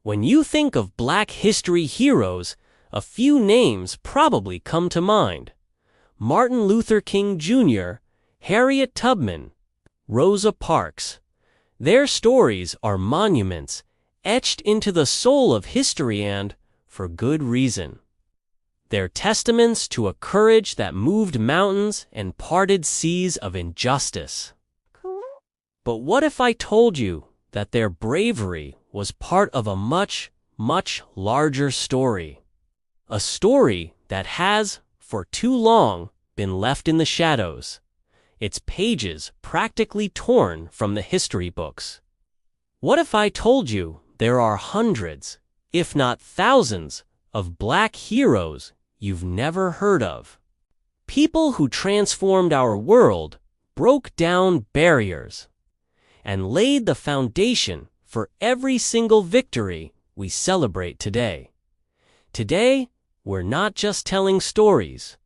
When you think of Black history heroes, a few names probably come to mind. Martin Luther King Jr., Harriet Tubman, Rosa Parks. Their stories are monuments, etched into the soul of history and, for good reason. They're testaments to a courage that moved mountains and parted seas of injustice. But what if I told you that their bravery was part of a much, much larger story? A story that has, for too long, been left in the shadows, its pages practically torn from the history books. What if I told you there are hundreds, if not thousands, of Black heroes you've never heard of? People who transformed our world, broke down barriers, and laid the foundation for every single victory we celebrate today. Today, we're not just telling stories.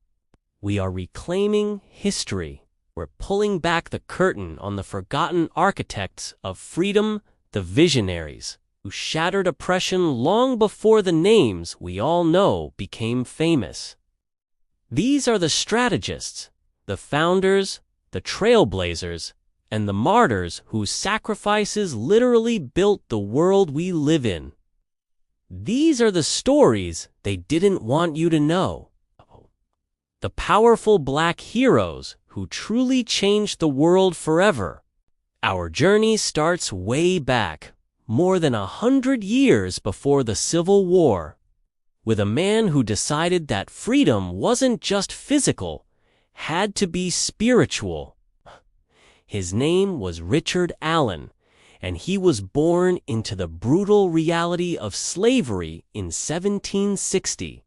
We are reclaiming history. We're pulling back the curtain on the forgotten architects of freedom, the visionaries, who shattered oppression long before the names we all know became famous. These are the strategists, the founders, the trailblazers, and the martyrs whose sacrifices literally built the world we live in. These are the stories they didn't want you to know. The powerful Black heroes who truly changed the world forever. Our journey starts way back, more than 100 years before the Civil War, with a man who decided that freedom wasn't just physical, had to be spiritual. His name was Richard Allen, and he was born into the brutal reality of slavery in 1760.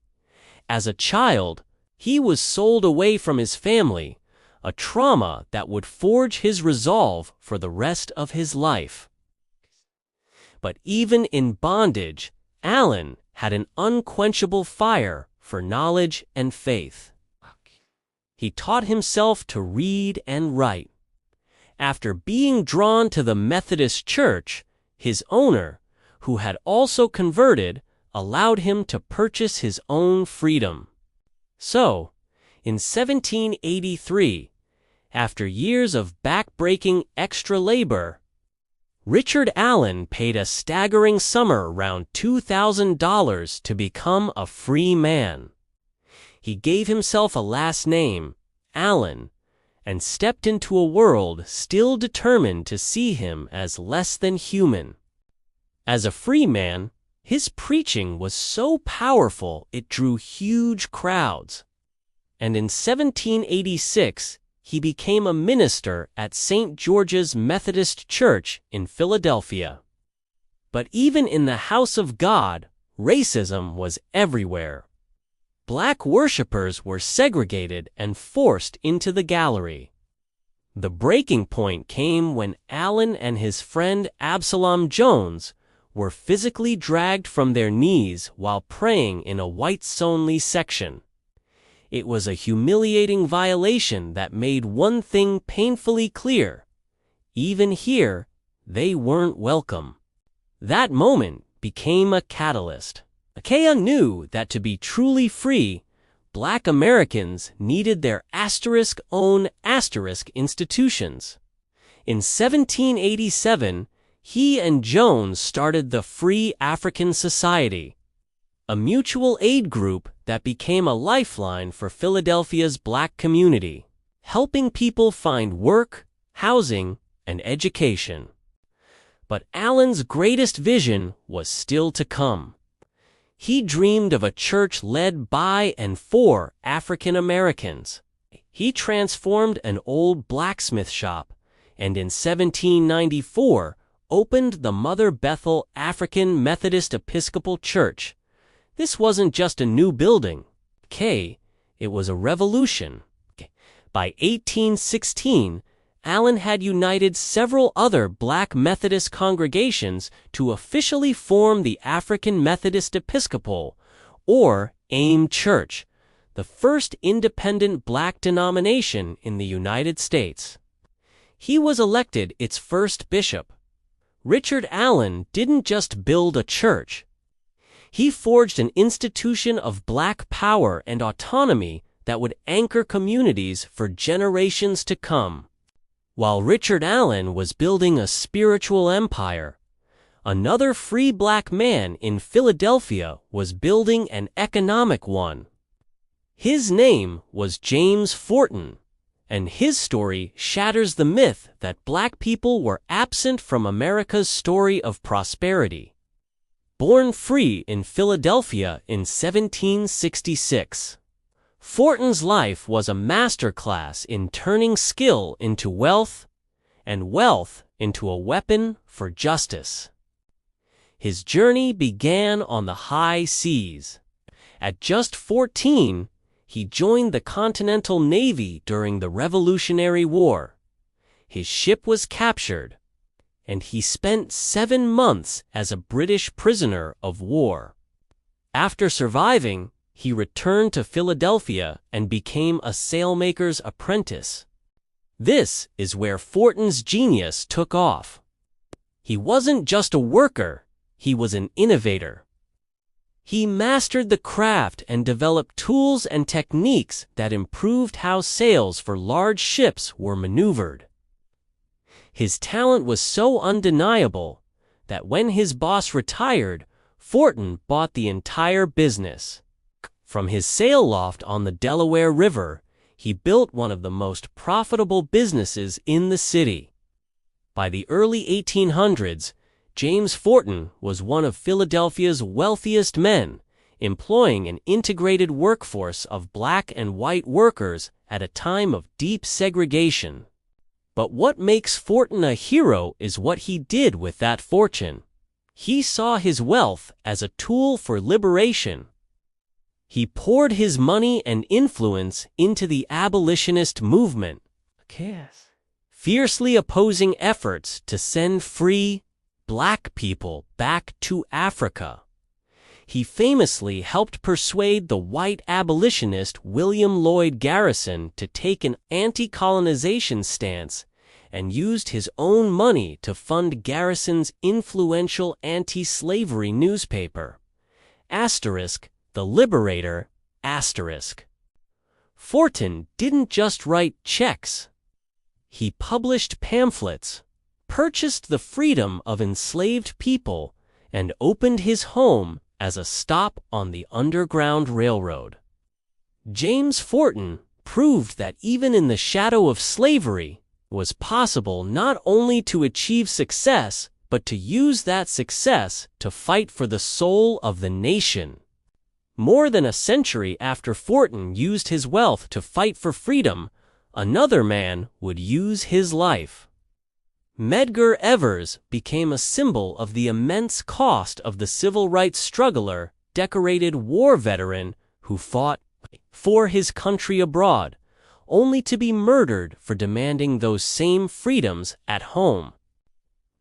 As a child, he was sold away from his family, a trauma that would forge his resolve for the rest of his life. But even in bondage, Allen had an unquenchable fire for knowledge and faith. He taught himself to read and write. After being drawn to the Methodist Church, his owner, who had also converted, allowed him to purchase his own freedom. So, in 1783, after years of back-breaking extra labor, Richard Allen paid a staggering sum around $2,000 to become a free man. He gave himself a last name, Allen, and stepped into a world still determined to see him as less than human. As a free man, his preaching was so powerful it drew huge crowds. And in 1786, he became a minister at St. George's Methodist Church in Philadelphia. But even in the house of God, racism was everywhere. Black worshippers were segregated and forced into the gallery. The breaking point came when Allen and his friend Absalom Jones were physically dragged from their knees while praying in a whites-only section. It was a humiliating violation that made one thing painfully clear. Even here, they weren't welcome. That moment became a catalyst. Akea knew that to be truly free, Black Americans needed their *own* institutions. In 1787, he and Jones started the Free African Society, a mutual aid group that became a lifeline for Philadelphia's Black community, helping people find work, housing, and education. But Allen's greatest vision was still to come. He dreamed of a church led by and for African Americans. He transformed an old blacksmith shop, and in 1794 opened the Mother Bethel African Methodist Episcopal Church. This wasn't just a new building. It was a revolution. By 1816, Allen had united several other Black Methodist congregations to officially form the African Methodist Episcopal, or AIM Church, the first independent Black denomination in the United States. He was elected its first bishop. Richard Allen didn't just build a church. He forged an institution of Black power and autonomy that would anchor communities for generations to come. While Richard Allen was building a spiritual empire, another free Black man in Philadelphia was building an economic one. His name was James Forten, and his story shatters the myth that Black people were absent from America's story of prosperity. Born free in Philadelphia in 1766, Forten's life was a masterclass in turning skill into wealth and wealth into a weapon for justice. His journey began on the high seas. At just 14, he joined the Continental Navy during the Revolutionary War. His ship was captured, and he spent 7 months as a British prisoner of war. After surviving, he returned to Philadelphia and became a sailmaker's apprentice. This is where Forten's genius took off. He wasn't just a worker, he was an innovator. He mastered the craft and developed tools and techniques that improved how sails for large ships were maneuvered. His talent was so undeniable that when his boss retired, Forten bought the entire business. From his sail loft on the Delaware River, he built one of the most profitable businesses in the city. By the early 1800s, James Forten was one of Philadelphia's wealthiest men, employing an integrated workforce of Black and white workers at a time of deep segregation. But what makes Forten a hero is what he did with that fortune. He saw his wealth as a tool for liberation. He poured his money and influence into the abolitionist movement, fiercely opposing efforts to send free Black people back to Africa. He famously helped persuade the white abolitionist William Lloyd Garrison to take an anti-colonization stance and used his own money to fund Garrison's influential anti-slavery newspaper, The Liberator, Forten didn't just write checks. He published pamphlets, purchased the freedom of enslaved people, and opened his home as a stop on the Underground Railroad. James Forten proved that even in the shadow of slavery, it was possible not only to achieve success, but to use that success to fight for the soul of the nation. More than a century after Forten used his wealth to fight for freedom, another man would use his life. Medgar Evers became a symbol of the immense cost of the civil rights struggler, decorated war veteran who fought for his country abroad, only to be murdered for demanding those same freedoms at home.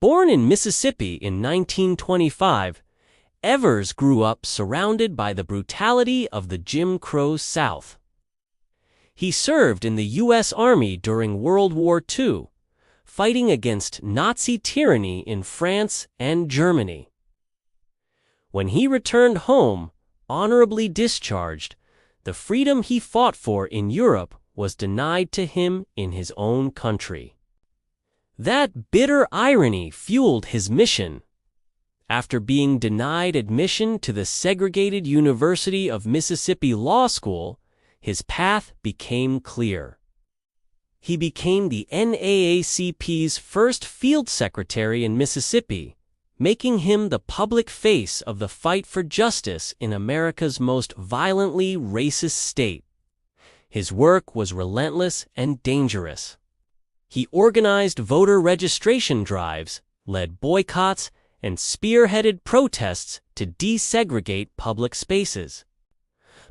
Born in Mississippi in 1925, Evers grew up surrounded by the brutality of the Jim Crow South. He served in the U.S. Army during World War II, fighting against Nazi tyranny in France and Germany. When he returned home, honorably discharged, the freedom he fought for in Europe was denied to him in his own country. That bitter irony fueled his mission. After being denied admission to the segregated University of Mississippi Law School, his path became clear. He became the NAACP's first field secretary in Mississippi, making him the public face of the fight for justice in America's most violently racist state. His work was relentless and dangerous. He organized voter registration drives, led boycotts, and spearheaded protests to desegregate public spaces.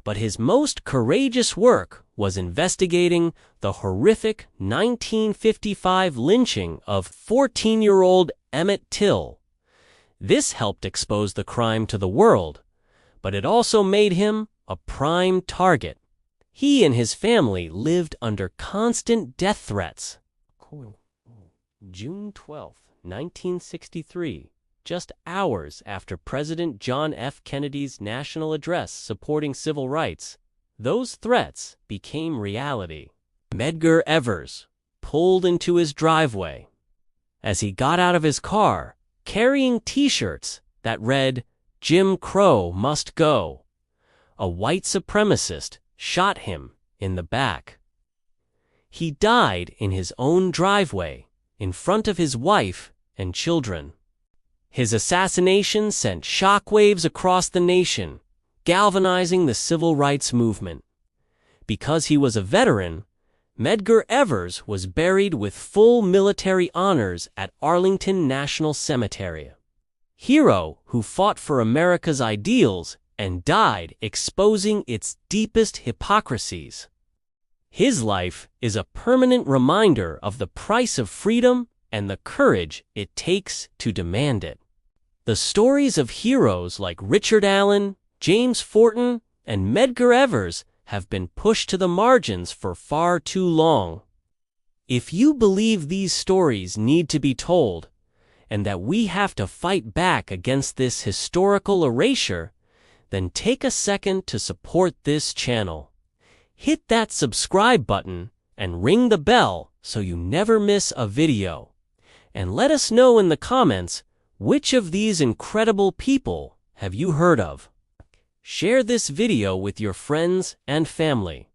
But his most courageous work was investigating the horrific 1955 lynching of 14-year-old Emmett Till. This helped expose the crime to the world, but it also made him a prime target. He and his family lived under constant death threats. June 12, 1963, just hours after President John F. Kennedy's national address supporting civil rights, those threats became reality. Medgar Evers pulled into his driveway. As he got out of his car, carrying T-shirts that read, "Jim Crow must go," a white supremacist shot him in the back. He died in his own driveway, in front of his wife and children. His assassination sent shockwaves across the nation, galvanizing the civil rights movement. Because he was a veteran, Medgar Evers was buried with full military honors at Arlington National Cemetery. Hero who fought for America's ideals and died exposing its deepest hypocrisies. His life is a permanent reminder of the price of freedom and the courage it takes to demand it. The stories of heroes like Richard Allen, James Forten, and Medgar Evers have been pushed to the margins for far too long. If you believe these stories need to be told, and that we have to fight back against this historical erasure, then take a second to support this channel. Hit that subscribe button and ring the bell so you never miss a video. And let us know in the comments which of these incredible people have you heard of. Share this video with your friends and family.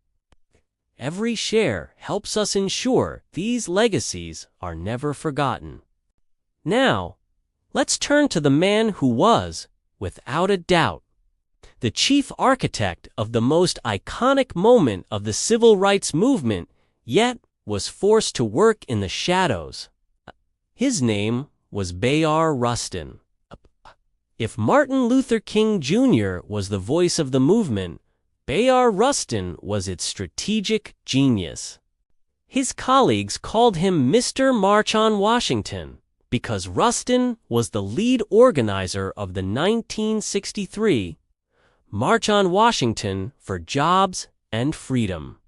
Every share helps us ensure these legacies are never forgotten. Now, let's turn to the man who was, without a doubt, the chief architect of the most iconic moment of the civil rights movement, yet was forced to work in the shadows. His name was Bayard Rustin. If Martin Luther King Jr. was the voice of the movement, Bayard Rustin was its strategic genius. His colleagues called him Mr. March on Washington because Rustin was the lead organizer of the 1963 March on Washington for Jobs and Freedom.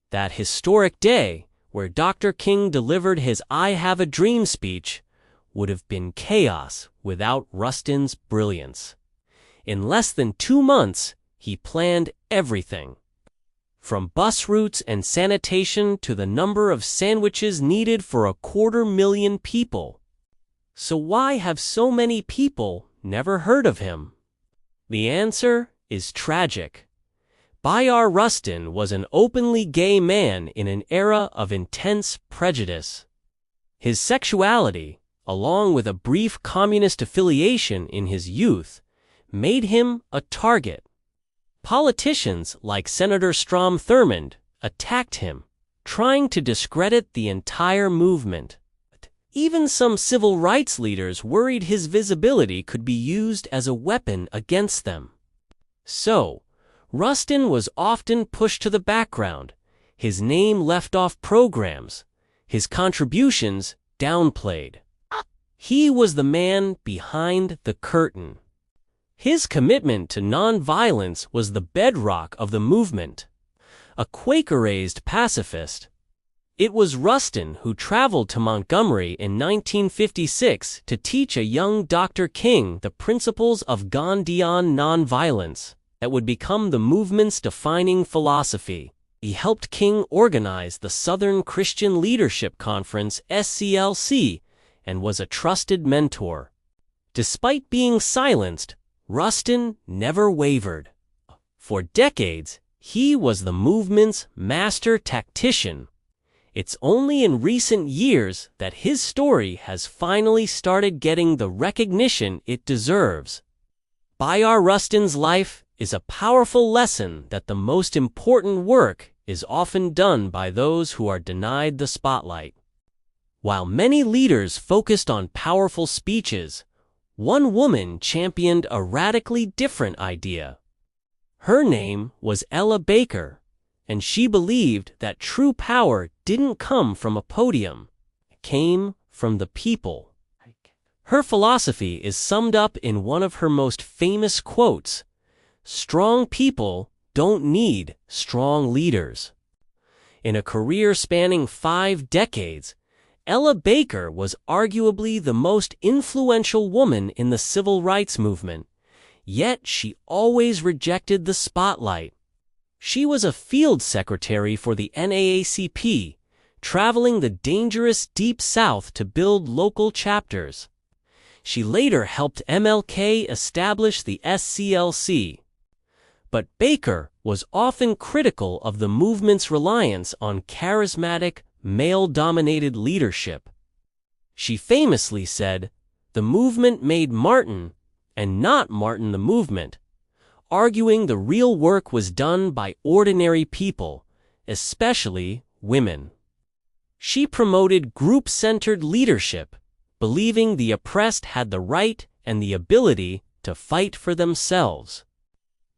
That historic day, where Dr. King delivered his "I Have a Dream" speech, would have been chaos without Rustin's brilliance. In less than 2 months, he planned everything. From bus routes and sanitation to the number of sandwiches needed for 250,000 people. So why have so many people never heard of him? The answer is tragic. Bayard Rustin was an openly gay man in an era of intense prejudice. His sexuality, along with a brief communist affiliation in his youth, made him a target. Politicians like Senator Strom Thurmond attacked him, trying to discredit the entire movement. Even some civil rights leaders worried his visibility could be used as a weapon against them. So, Rustin was often pushed to the background, his name left off programs, his contributions downplayed. He was the man behind the curtain. His commitment to nonviolence was the bedrock of the movement. A Quaker-raised pacifist, it was Rustin who traveled to Montgomery in 1956 to teach a young Dr. King the principles of Gandhian nonviolence that would become the movement's defining philosophy. He helped King organize the Southern Christian Leadership Conference (SCLC) and was a trusted mentor. Despite being silenced, Rustin never wavered. For decades, he was the movement's master tactician. It's only in recent years that his story has finally started getting the recognition it deserves. Bayard Rustin's life is a powerful lesson that the most important work is often done by those who are denied the spotlight. While many leaders focused on powerful speeches, one woman championed a radically different idea. Her name was Ella Baker, and she believed that true power didn't come from a podium, it came from the people. Her philosophy is summed up in one of her most famous quotes: "Strong people don't need strong leaders." In a career spanning 5 decades, Ella Baker was arguably the most influential woman in the civil rights movement, yet she always rejected the spotlight. She was a field secretary for the NAACP, traveling the dangerous Deep South to build local chapters. She later helped MLK establish the SCLC. But Baker was often critical of the movement's reliance on charismatic, male-dominated leadership. She famously said, "The movement made Martin, and not Martin the movement," arguing the real work was done by ordinary people, especially women. She promoted group-centered leadership, believing the oppressed had the right and the ability to fight for themselves.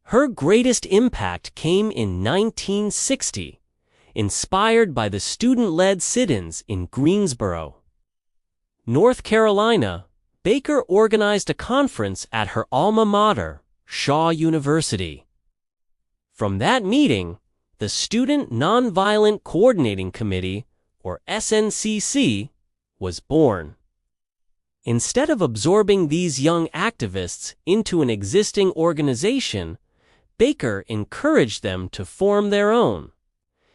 Her greatest impact came in 1960, inspired by the student-led sit-ins in Greensboro, North Carolina. Baker organized a conference at her alma mater, Shaw University. From that meeting, the Student Nonviolent Coordinating Committee, or SNCC, was born. Instead of absorbing these young activists into an existing organization, Baker encouraged them to form their own.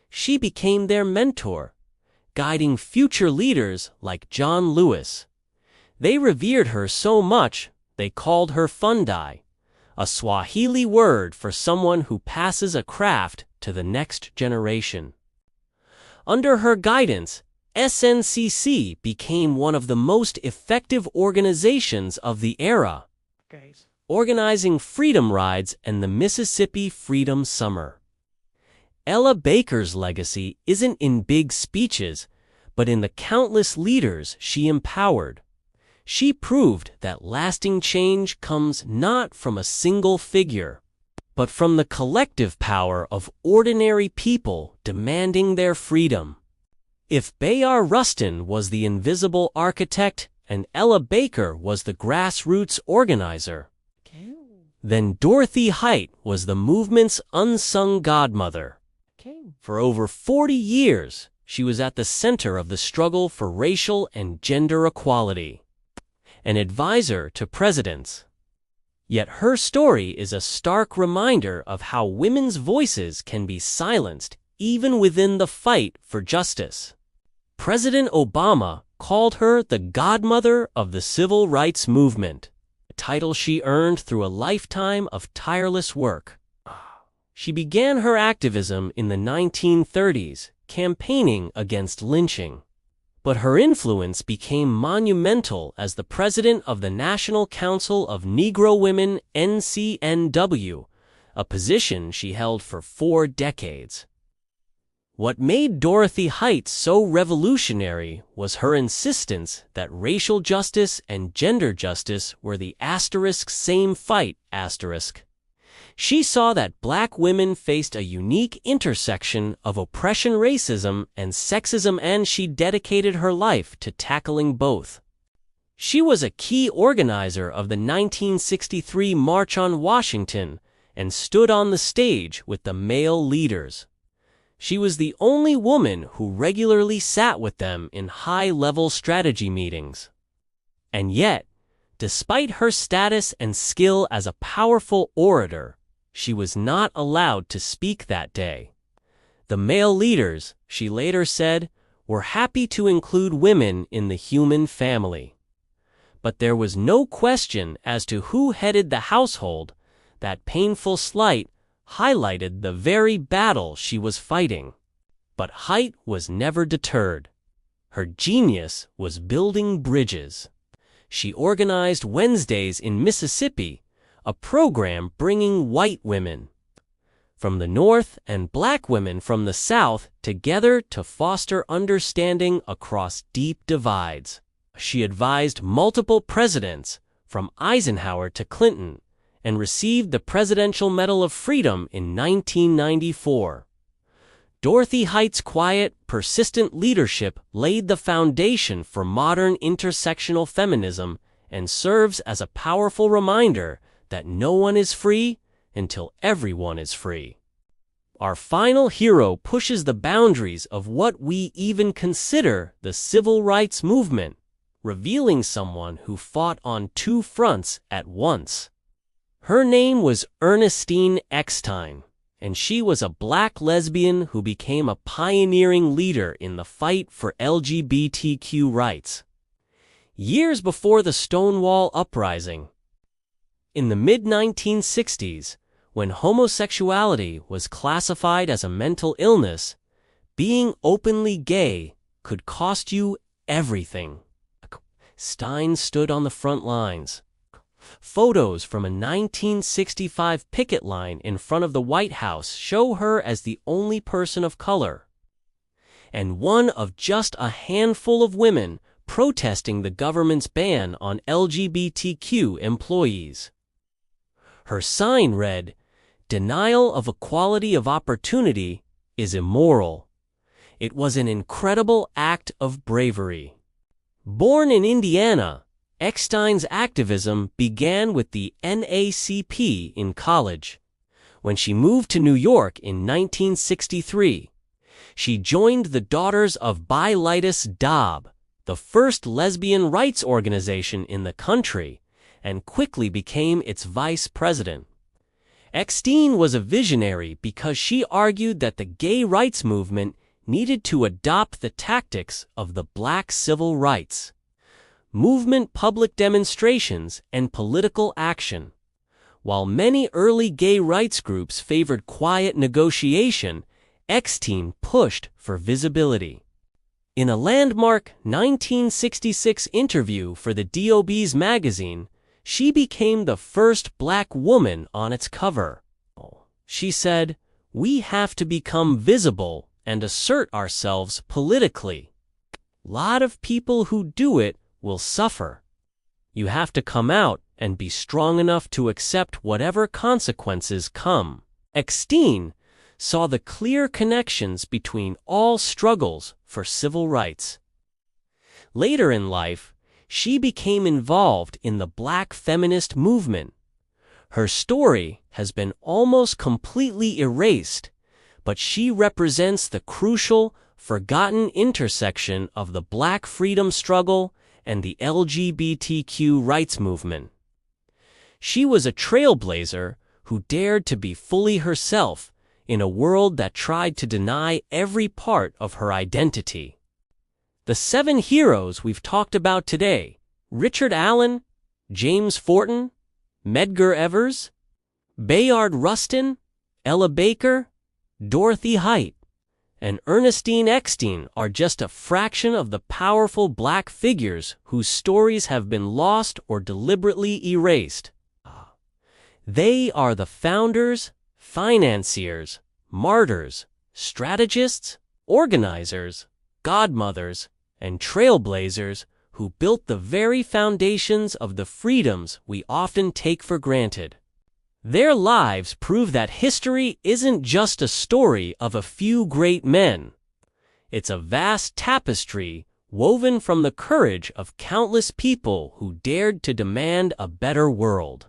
She became their mentor, guiding future leaders like John Lewis. They revered her so much they called her Fundai, a Swahili word for someone who passes a craft to the next generation. Under her guidance, SNCC became one of the most effective organizations of the era, organizing freedom rides and the Mississippi Freedom Summer. Ella Baker's legacy isn't in big speeches, but in the countless leaders she empowered. She proved that lasting change comes not from a single figure, but from the collective power of ordinary people demanding their freedom. If Bayard Rustin was the invisible architect and Ella Baker was the grassroots organizer, then Dorothy Height was the movement's unsung godmother. For over 40 years, she was at the center of the struggle for racial and gender equality, an advisor to presidents. Yet her story is a stark reminder of how women's voices can be silenced even within the fight for justice. President Obama called her the godmother of the civil rights movement, a title she earned through a lifetime of tireless work. She began her activism in the 1930s, campaigning against lynching. But her influence became monumental as the president of the National Council of Negro Women, NCNW, a position she held for 4 decades. What made Dorothy Height so revolutionary was her insistence that racial justice and gender justice were the same fight. She saw that black women faced a unique intersection of oppression, racism, and sexism, and she dedicated her life to tackling both. She was a key organizer of the 1963 March on Washington and stood on the stage with the male leaders. She was the only woman who regularly sat with them in high-level strategy meetings. And yet, despite her status and skill as a powerful orator, she was not allowed to speak that day. The male leaders, she later said, were happy to include women in the human family. But there was no question as to who headed the household. That painful slight highlighted the very battle she was fighting. But Height was never deterred. Her genius was building bridges. She organized Wednesdays in Mississippi, a program bringing white women from the North and black women from the South together to foster understanding across deep divides. She advised multiple presidents, from Eisenhower to Clinton, and received the Presidential Medal of Freedom in 1994. Dorothy Height's quiet, persistent leadership laid the foundation for modern intersectional feminism and serves as a powerful reminder that no one is free until everyone is free. Our final hero pushes the boundaries of what we even consider the civil rights movement, revealing someone who fought on two fronts at once. Her name was Ernestine Eckstein, and she was a black lesbian who became a pioneering leader in the fight for LGBTQ rights. Years before the Stonewall Uprising, in the mid-1960s, when homosexuality was classified as a mental illness, being openly gay could cost you everything. Stein stood on the front lines. Photos from a 1965 picket line in front of the White House show her as the only person of color, and one of just a handful of women protesting the government's ban on LGBTQ employees. Her sign read, "Denial of equality of opportunity is immoral." It was an incredible act of bravery. Born in Indiana, Eckstein's activism began with the NAACP in college. When she moved to New York in 1963, she joined the Daughters of Bylitus Dobb, the first lesbian rights organization in the country, and quickly became its vice president. Eckstein was a visionary because she argued that the gay rights movement needed to adopt the tactics of the black civil rights movement, public demonstrations, and political action. While many early gay rights groups favored quiet negotiation, Eckstein pushed for visibility. In a landmark 1966 interview for the DOB's magazine, she became the first black woman on its cover. She said, "We have to become visible and assert ourselves politically. A lot of people who do it will suffer. You have to come out and be strong enough to accept whatever consequences come." Eckstein saw the clear connections between all struggles for civil rights. Later in life, she became involved in the black feminist movement. Her story has been almost completely erased, but she represents the crucial, forgotten intersection of the black freedom struggle and the LGBTQ rights movement. She was a trailblazer who dared to be fully herself in a world that tried to deny every part of her identity. The 7 heroes we've talked about today, Richard Allen, James Forten, Medgar Evers, Bayard Rustin, Ella Baker, Dorothy Height, and Ernestine Eckstein, are just a fraction of the powerful black figures whose stories have been lost or deliberately erased. They are the founders, financiers, martyrs, strategists, organizers, godmothers, and trailblazers who built the very foundations of the freedoms we often take for granted. Their lives prove that history isn't just a story of a few great men. It's a vast tapestry woven from the courage of countless people who dared to demand a better world.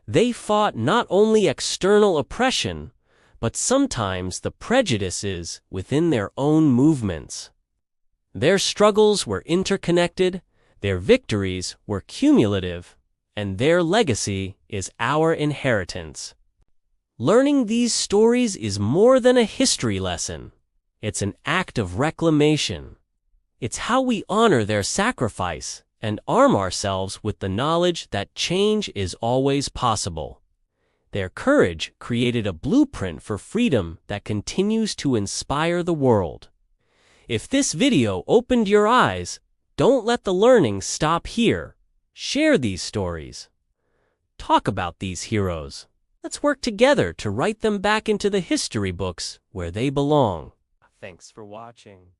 They fought not only external oppression, but sometimes the prejudices within their own movements. Their struggles were interconnected, their victories were cumulative, and their legacy is our inheritance. Learning these stories is more than a history lesson. It's an act of reclamation. It's how we honor their sacrifice and arm ourselves with the knowledge that change is always possible. Their courage created a blueprint for freedom that continues to inspire the world. If this video opened your eyes, don't let the learning stop here. Share these stories. Talk about these heroes. Let's work together to write them back into the history books where they belong. Thanks for watching.